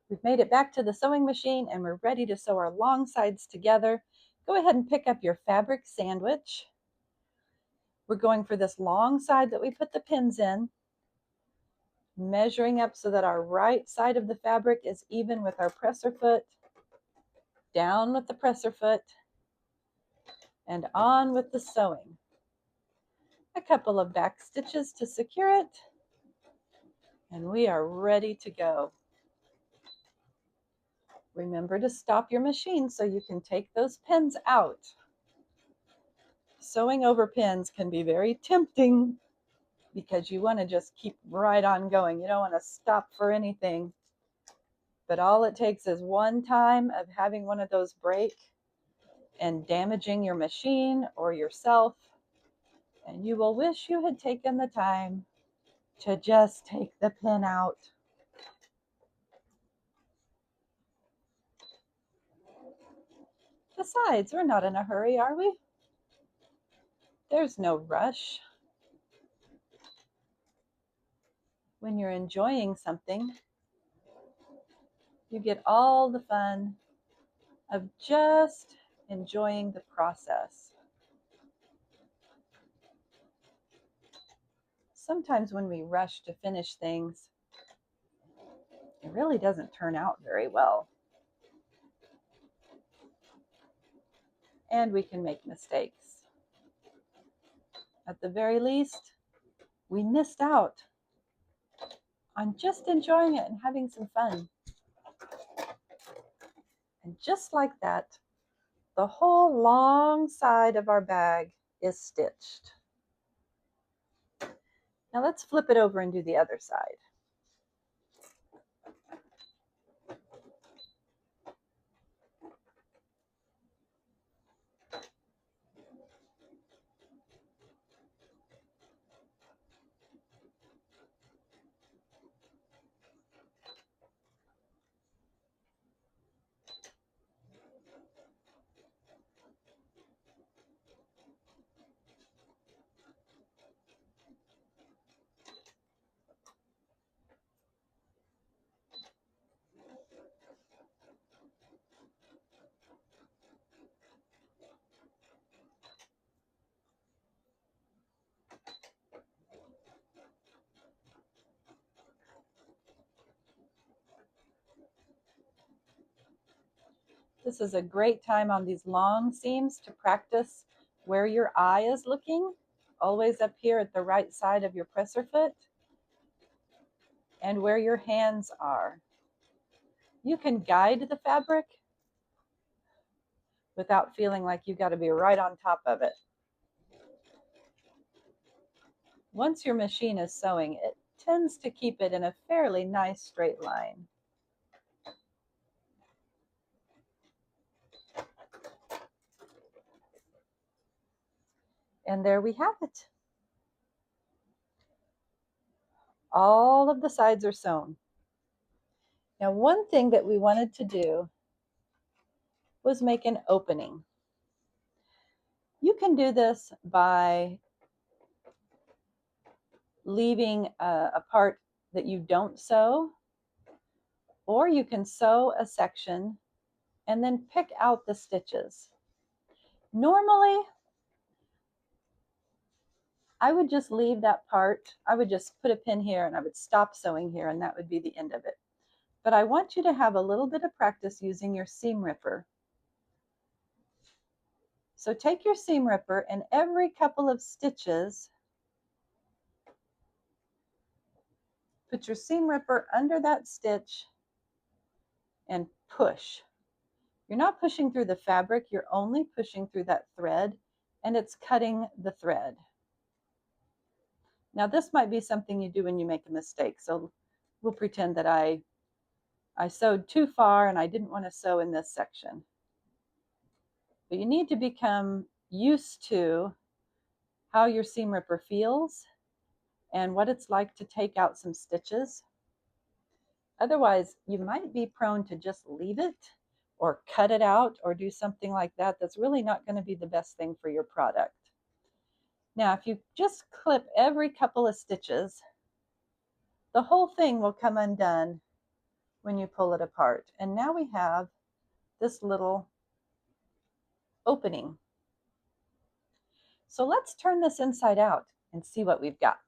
We've made it back to the sewing machine and we're ready to sew our long sides together. Go ahead and pick up your fabric sandwich. We're going for this long side that we put the pins in, measuring up so that our right side of the fabric is even with our presser foot, down with the presser foot, and on with the sewing. A couple of back stitches to secure it, and we are ready to go. Remember to stop your machine so you can take those pins out. Sewing over pins can be very tempting because you want to just keep right on going. You don't want to stop for anything. But all it takes is one time of having one of those break and damaging your machine or yourself, and you will wish you had taken the time to just take the pin out. Besides, we're not in a hurry, are we? There's no rush. When you're enjoying something, you get all the fun of just enjoying the process. Sometimes when we rush to finish things, it really doesn't turn out very well. And we can make mistakes. At the very least, we missed out on just enjoying it and having some fun. And just like that, the whole long side of our bag is stitched. Now let's flip it over and do the other side. This is a great time on these long seams to practice where your eye is looking, always up here at the right side of your presser foot, and where your hands are. You can guide the fabric without feeling like you've got to be right on top of it. Once your machine is sewing, it tends to keep it in a fairly nice straight line. And there we have it. All of the sides are sewn. Now, one thing that we wanted to do was make an opening. You can do this by leaving a part that you don't sew, or you can sew a section and then pick out the stitches. Normally, I would just leave that part. I would just put a pin here and I would stop sewing here, and that would be the end of it. But I want you to have a little bit of practice using your seam ripper. So take your seam ripper, and every couple of stitches, put your seam ripper under that stitch and push. You're not pushing through the fabric, you're only pushing through that thread, and it's cutting the thread. Now this might be something you do when you make a mistake. So we'll pretend that I sewed too far and I didn't want to sew in this section. But you need to become used to how your seam ripper feels and what it's like to take out some stitches. Otherwise, you might be prone to just leave it or cut it out or do something like that. That's really not going to be the best thing for your product. Now, if you just clip every couple of stitches, the whole thing will come undone when you pull it apart. And now we have this little opening. So let's turn this inside out and see what we've got.